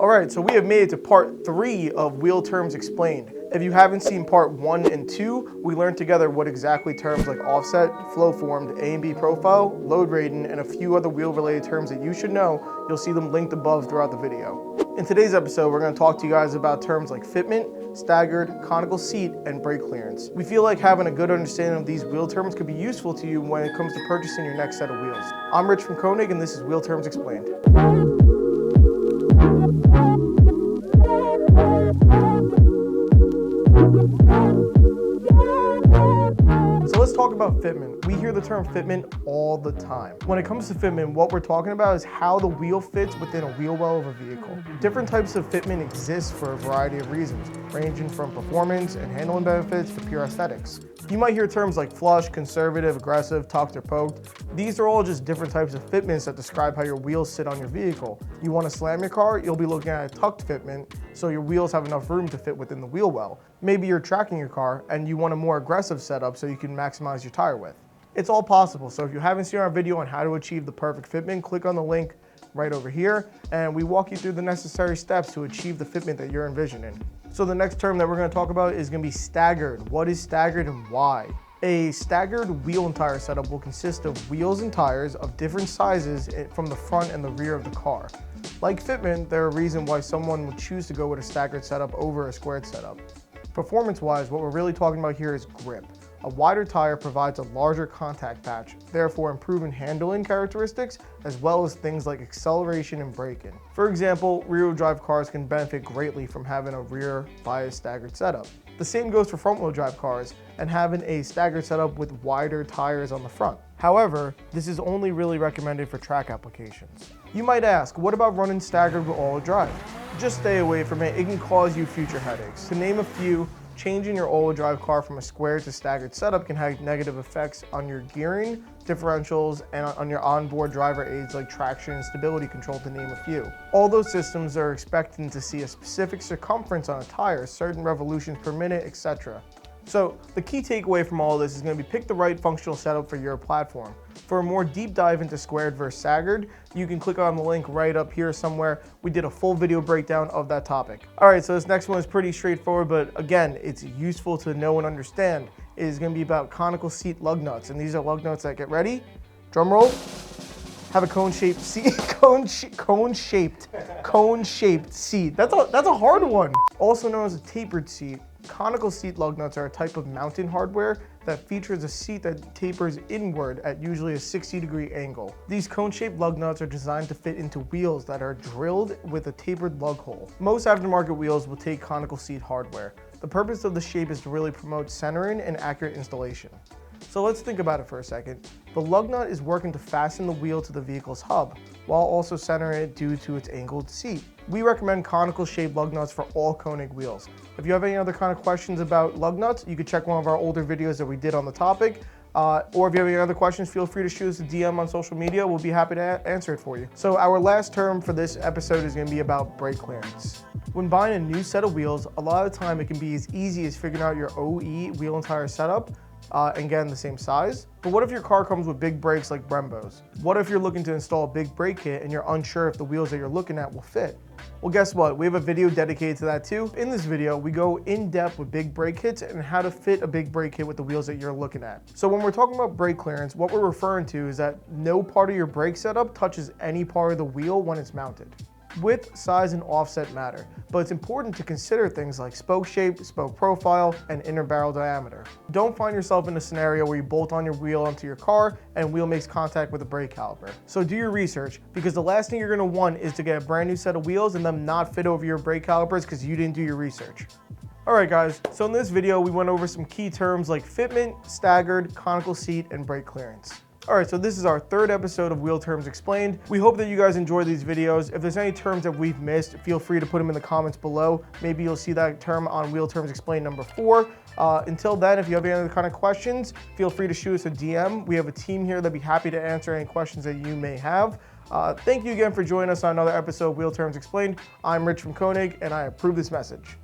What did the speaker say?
Alright, so we have made it to part 3 of Wheel Terms Explained. If you haven't seen part 1 and 2, we learned together what exactly terms like offset, flow formed, A and B profile, load rating, and a few other wheel related terms that you should know. You'll see them linked above throughout the video. In today's episode, we're going to talk to you guys about terms like fitment, staggered, conical seat, and brake clearance. We feel like having a good understanding of these wheel terms could be useful to you when it comes to purchasing your next set of wheels. I'm Rich from Koenig, and this is Wheel Terms Explained. Let's talk about fitment. We hear the term fitment all the time. When it comes to fitment, what we're talking about is how the wheel fits within a wheel well of a vehicle. Different types of fitment exist for a variety of reasons, ranging from performance and handling benefits to pure aesthetics. You might hear terms like flush, conservative, aggressive, tucked, or poked. These are all just different types of fitments that describe how your wheels sit on your vehicle. You want to slam your car, you'll be looking at a tucked fitment, so your wheels have enough room to fit within the wheel well. Maybe you're tracking your car and you want a more aggressive setup so you can maximize your tire width. It's all possible, so if you haven't seen our video on how to achieve the perfect fitment, click on the link right over here and we walk you through the necessary steps to achieve the fitment that you're envisioning. So the next term that we're going to talk about is going to be staggered. What is staggered and why? A staggered wheel and tire setup will consist of wheels and tires of different sizes from the front and the rear of the car. Like fitment, there are reasons why someone would choose to go with a staggered setup over a squared setup. Performance-wise, what we're really talking about here is grip. A wider tire provides a larger contact patch, therefore improving handling characteristics as well as things like acceleration and braking. For example, rear-wheel drive cars can benefit greatly from having a rear bias staggered setup. The same goes for front-wheel drive cars and having a staggered setup with wider tires on the front. However, this is only really recommended for track applications. You might ask, what about running staggered with all-wheel drive? Just stay away from it, it can cause you future headaches. To name a few, changing your all-wheel drive car from a square to staggered setup can have negative effects on your gearing, differentials, and on your onboard driver aids like traction and stability control, to name a few. All those systems are expecting to see a specific circumference on a tire, certain revolutions per minute, etc. So the key takeaway from all of this is going to be pick the right functional setup for your platform. For a more deep dive into squared versus staggered, you can click on the link right up here somewhere. We did a full video breakdown of that topic. Alright, so this next one is pretty straightforward, but again, it's useful to know and understand. It is going to be about conical seat lug nuts, and these are lug nuts that, get ready, drum roll, have a cone-shaped seat. Cone-shaped seat. That's a hard one. Also known as a tapered seat. Conical seat lug nuts are a type of mounting hardware that features a seat that tapers inward at usually a 60-degree angle. These cone-shaped lug nuts are designed to fit into wheels that are drilled with a tapered lug hole. Most aftermarket wheels will take conical seat hardware. The purpose of the shape is to really promote centering and accurate installation. So let's think about it for a second. The lug nut is working to fasten the wheel to the vehicle's hub, while also centering it due to its angled seat. We recommend conical shaped lug nuts for all Koenig wheels. If you have any other kind of questions about lug nuts, you can check one of our older videos that we did on the topic. Or if you have any other questions, feel free to shoot us a DM on social media. We'll be happy to answer it for you. So our last term for this episode is going to be about brake clearance. When buying a new set of wheels, a lot of the time it can be as easy as figuring out your OE wheel and tire setup and getting the same size. But what if your car comes with big brakes like Brembos? What if you're looking to install a big brake kit and you're unsure if the wheels that you're looking at will fit? Well, guess what? We have a video dedicated to that too. In this video, we go in depth with big brake kits and how to fit a big brake kit with the wheels that you're looking at. So when we're talking about brake clearance, what we're referring to is that no part of your brake setup touches any part of the wheel when it's mounted. Width, size, and offset matter, but it's important to consider things like spoke shape, spoke profile, and inner barrel diameter. Don't find yourself in a scenario where you bolt on your wheel onto your car and wheel makes contact with the brake caliper. So do your research, because the last thing you're going to want is to get a brand new set of wheels and them not fit over your brake calipers because you didn't do your research. Alright guys, so in this video we went over some key terms like fitment, staggered, conical seat, and brake clearance. Alright, so this is our third episode of Wheel Terms Explained. We hope that you guys enjoy these videos. If there's any terms that we've missed, feel free to put them in the comments below. Maybe you'll see that term on Wheel Terms Explained number 4. Until then, if you have any other kind of questions, feel free to shoot us a DM. We have a team here that'd be happy to answer any questions that you may have. Thank you again for joining us on another episode of Wheel Terms Explained. I'm Rich from Koenig, and I approve this message.